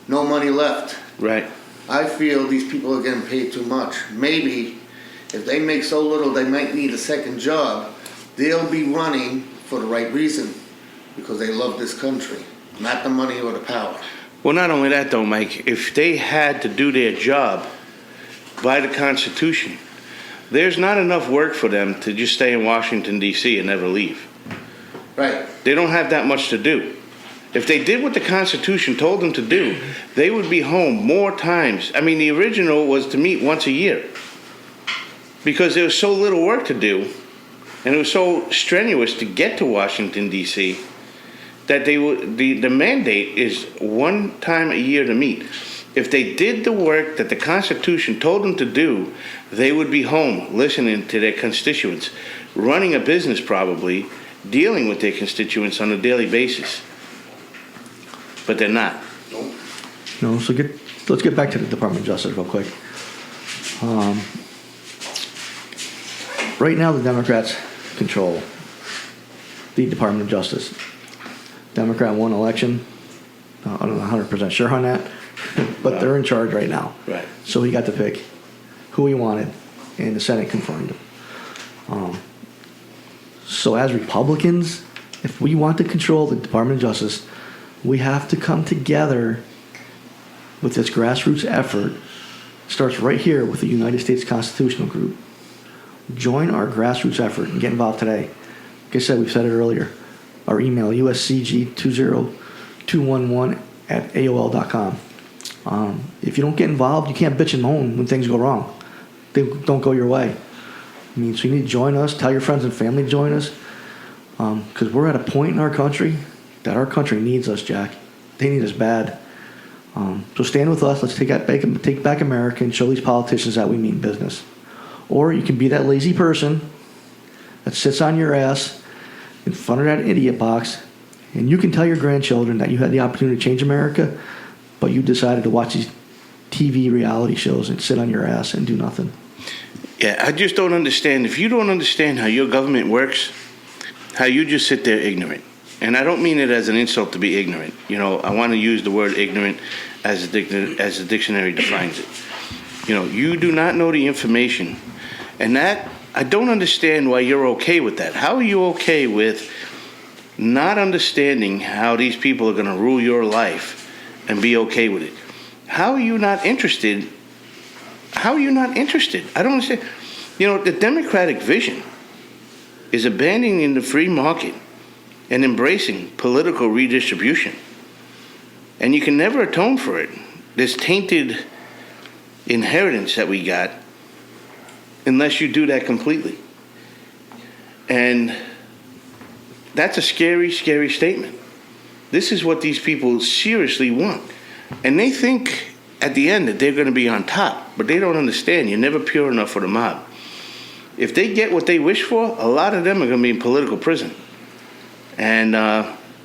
no money left. Right. I feel these people are getting paid too much. Maybe if they make so little they might need a second job, they'll be running for the right reason because they love this country, not the money or the power. Well, not only that, though, Mike, if they had to do their job by the Constitution, there's not enough work for them to just stay in Washington, D.C. and never leave. Right. They don't have that much to do. If they did what the Constitution told them to do, they would be home more times. I mean, the original was to meet once a year because there was so little work to do and it was so strenuous to get to Washington, D.C., that they would, the mandate is one time a year to meet. If they did the work that the Constitution told them to do, they would be home listening to their constituents, running a business probably, dealing with their constituents on a daily basis. But they're not. No, so let's get back to the Department of Justice real quick. Right now, the Democrats control the Department of Justice. Democrat won election. I'm not 100% sure on that, but they're in charge right now. Right. So he got to pick who he wanted, and the Senate confirmed him. So as Republicans, if we want to control the Department of Justice, we have to come together with this grassroots effort. It starts right here with the United States Constitutional Group. Join our grassroots effort and get involved today. Like I said, we've said it earlier. Our email, uscg20211@aol.com. If you don't get involved, you can't bitch and moan when things go wrong. They don't go your way. I mean, so you need to join us. Tell your friends and family to join us. Because we're at a point in our country that our country needs us, Jack. They need us bad. So stand with us. Let's take back America and show these politicians that we mean business. Or you can be that lazy person that sits on your ass in front of that idiot box, and you can tell your grandchildren that you had the opportunity to change America, but you decided to watch these TV reality shows and sit on your ass and do nothing. Yeah, I just don't understand. If you don't understand how your government works, how you just sit there ignorant. And I don't mean it as an insult to be ignorant. You know, I want to use the word ignorant as the dictionary defines it. You know, you do not know the information. And that, I don't understand why you're okay with that. How are you okay with not understanding how these people are going to rule your life and be okay with it? How are you not interested? How are you not interested? I don't understand. You know, the Democratic vision is abandoning the free market and embracing political redistribution. And you can never atone for it. This tainted inheritance that we got unless you do that completely. And that's a scary, scary statement. This is what these people seriously want. And they think at the end that they're going to be on top, but they don't understand. You're never pure enough for the mob. If they get what they wish for, a lot of them are going to be in political prison. And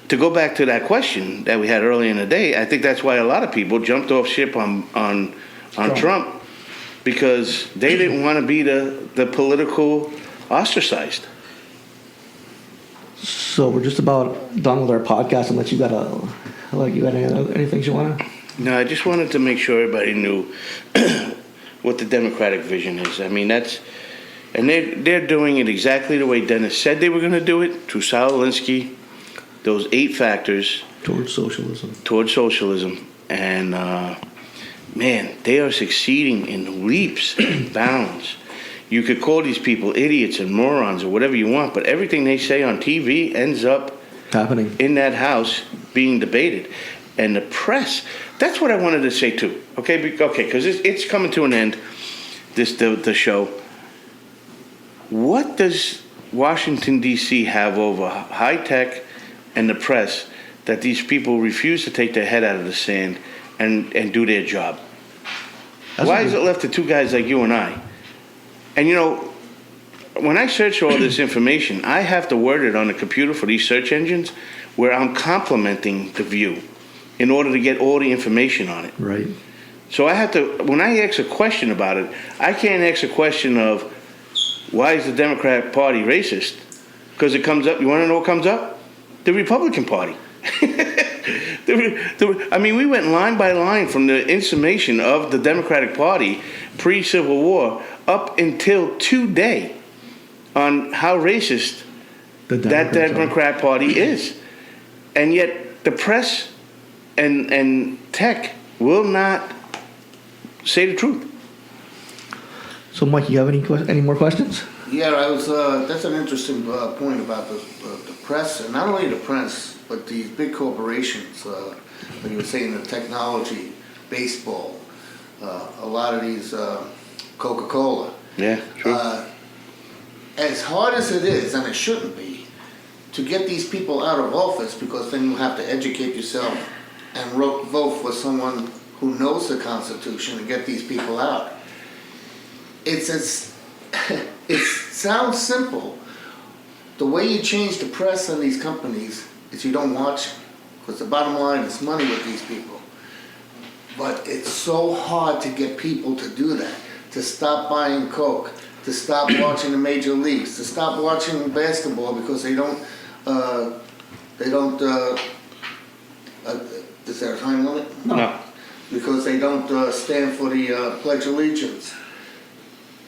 to go back to that question that we had earlier in the day, I think that's why a lot of people jumped off ship on Trump, because they didn't want to be the political ostracized. So we're just about done with our podcast, unless you got any things you want to? No, I just wanted to make sure everybody knew what the Democratic vision is. I mean, and they're doing it exactly the way Dennis said they were going to do it, through Saul Alinsky, those 8 factors. Towards socialism. And, man, they are succeeding in leaps and bounds. You could call these people idiots and morons or whatever you want, but everything they say on TV ends up Happening in that house being debated. And the press, that's what I wanted to say too. Okay, because it's coming to an end, the show. What does Washington, D.C. have over high tech and the press that these people refuse to take their head out of the sand and do their job? Why is it left to 2 guys like you and I? And when I search all this information, I have to word it on the computer for these search engines where I'm complimenting the View in order to get all the information on it. right. So I have to, when I ask a question about it, I can't ask a question of, why is the Democratic Party racist? Because it comes up, you want to know what comes up? The Republican Party. I mean, we went line by line from the installation of the Democratic Party pre-Civil War up until today on how racist that Democrat Party is. And yet the press and tech will not say the truth. So, Mike, you have any more questions? Yeah, that's an interesting point about the press, and not only the press, but these big corporations, like you were saying, the technology, baseball, a lot of these, Coca-Cola. Yeah, true. As hard as it is, and it shouldn't be, to get these people out of office, because then you have to educate yourself and vote for someone who knows the Constitution to get these people out. It sounds simple. The way you change the press and these companies is you don't watch them, because the bottom line is money with these people. But it's so hard to get people to do that, to stop buying Coke, to stop watching the major leagues, to stop watching basketball because they don't. Is there a time limit? No. Because they don't stand for the Pledge of Allegiance.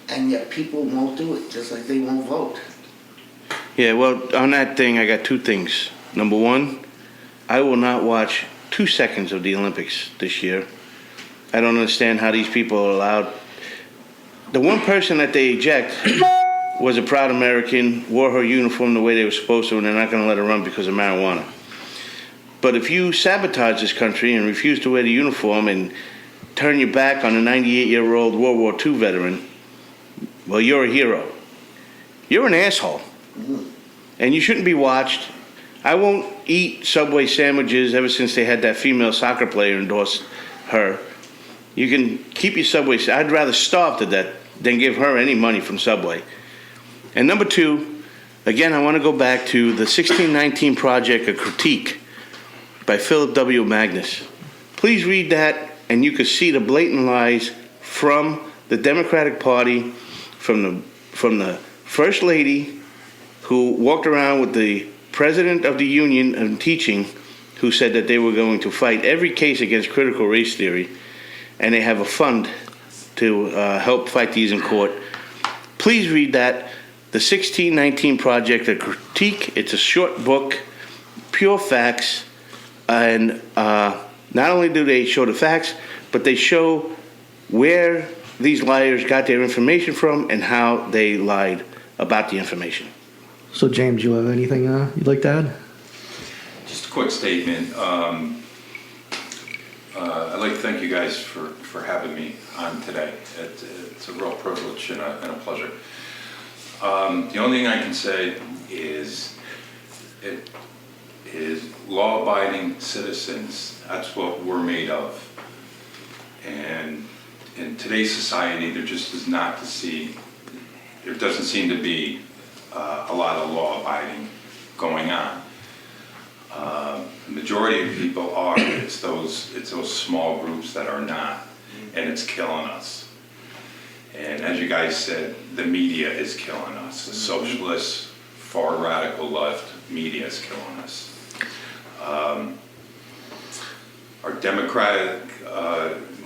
And yet people won't do it, just like they won't vote. Yeah, well, on that thing, I got 2 things. Number 1, I will not watch 2 seconds of the Olympics this year. I don't understand how these people are allowed. The one person that they eject was a proud American, wore her uniform the way they were supposed to, and they're not going to let her run because of marijuana. But if you sabotage this country and refuse to wear the uniform and turn your back on a 98-year-old World War II veteran, well, you're a hero. You're an asshole. And you shouldn't be watched. I won't eat Subway sandwiches ever since they had that female soccer player endorse her. You can keep your Subway. I'd rather starve to death than give her any money from Subway. And number 2, again, I want to go back to the 1619 Project, A Critique by Philip W. Magnus. Please read that, and you can see the blatant lies from the Democratic Party, from the First Lady, who walked around with the President of the Union of Teaching, who said that they were going to fight every case against critical race theory, and they have a fund to help fight these in court. Please read that, the 1619 Project, A Critique. It's a short book, pure facts, and not only do they show the facts, but they show where these liars got their information from and how they lied about the information. So, James, you have anything you'd like to add? Just a quick statement. I'd like to thank you guys for having me on today. It's a real privilege and a pleasure. The only thing I can say is law-abiding citizens. That's what we're made of. And in today's society, there just is not to see, there doesn't seem to be a lot of law-abiding going on. The majority of people are. It's those small groups that are not, and it's killing us. And as you guys said, the media is killing us. The socialist, far radical left media is killing us. Our democratic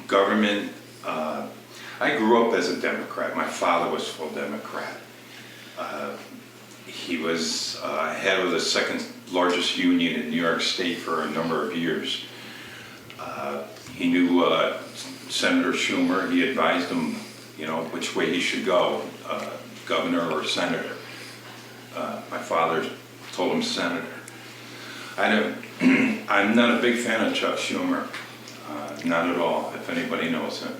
government, I grew up as a Democrat. My father was full Democrat. He was head of the second largest union in New York State for a number of years. He knew Senator Schumer. He advised him, which way he should go, governor or senator. My father told him senator. I'm not a big fan of Chuck Schumer, not at all, if anybody knows him.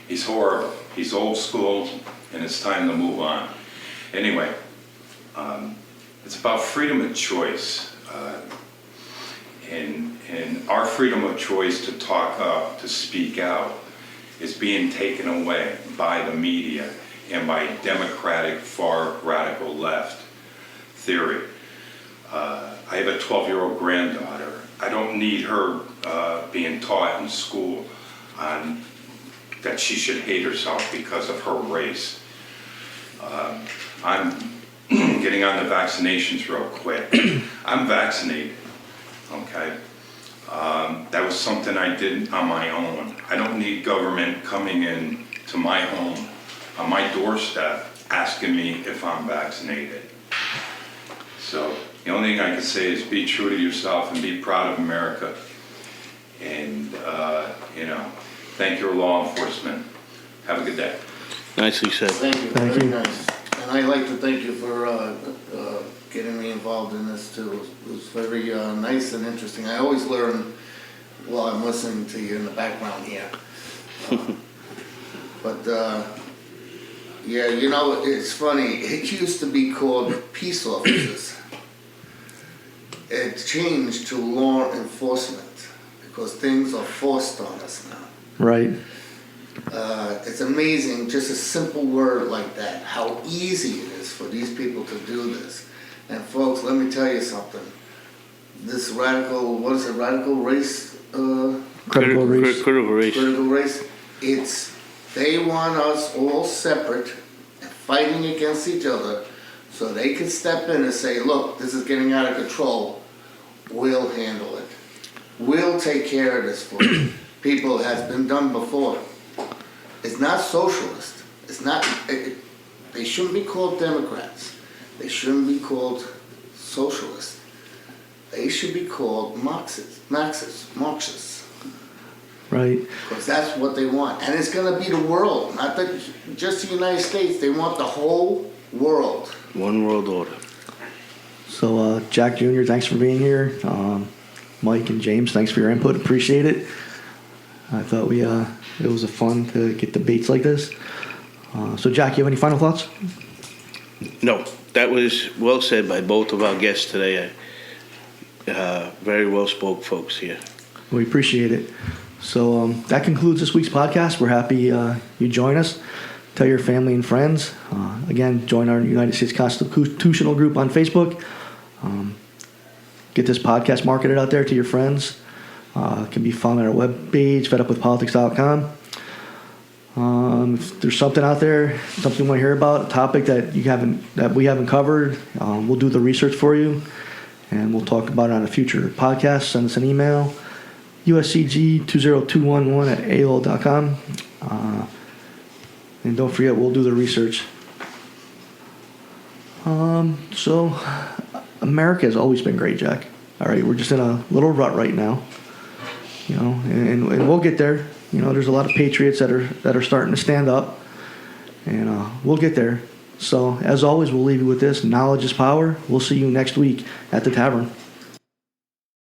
He's horrible. He's old school, and it's time to move on. Anyway, it's about freedom of choice. And our freedom of choice to talk up, to speak out, is being taken away by the media and by democratic, far radical left theory. I have a 12-year-old granddaughter. I don't need her being taught in school on that she should hate herself because of her race. I'm getting on the vaccinations real quick. I'm vaccinated, okay? That was something I did on my own. I don't need government coming in to my home, on my doorstep, asking me if I'm vaccinated. So the only thing I can say is be true to yourself and be proud of America. And, thank your law enforcement. Have a good day. Nicely said. Thank you, Thank very you. nice. And I'd like to thank you for getting me involved in this too. It was very nice and interesting. I always learn while I'm listening to you in the background here. Yeah, it's funny. It used to be called peace officers. It changed to law enforcement because things are forced on us now. Right. It's amazing, just a simple word like that, how easy it is for these people to do this. And folks, let me tell you something. This radical race? Critical race. Critical race. Critical race. They want us all separate and fighting against each other so they can step in and say, look, this is getting out of control. We'll handle it. We'll take care of this for you. People, it has been done before. It's not socialist. It's not. They shouldn't be called Democrats. They shouldn't be called socialists. They should be called Marxists. Right. Because that's what they want. And it's going to be the world, not just the United States. They want the whole world. One world order. So, Jack Jr., thanks for being here. Mike and James, thanks for your input. Appreciate it. I thought it was fun to get debates like this. So, Jack, you have any final thoughts? No, that was well said by both of our guests today. Very well spoke folks here. We appreciate it. So that concludes this week's podcast. We're happy you join us. Tell your family and friends. Again, join our United States Constitutional Group on Facebook. Get this podcast marketed out there to your friends. It can be found on our webpage, fedupwithpolitics.com. If there's something out there, something you want to hear about, a topic that we haven't covered, we'll do the research for you, and we'll talk about it on a future podcast. Send us an email, uscg20211@aol.com. And don't forget, we'll do the research. So America has always been great, Jack. All right, we're just in a little rut right now, and we'll get there. There's a lot of patriots that are starting to stand up, and we'll get there. So as always, we'll leave you with this: knowledge is power. We'll see you next week at the tavern.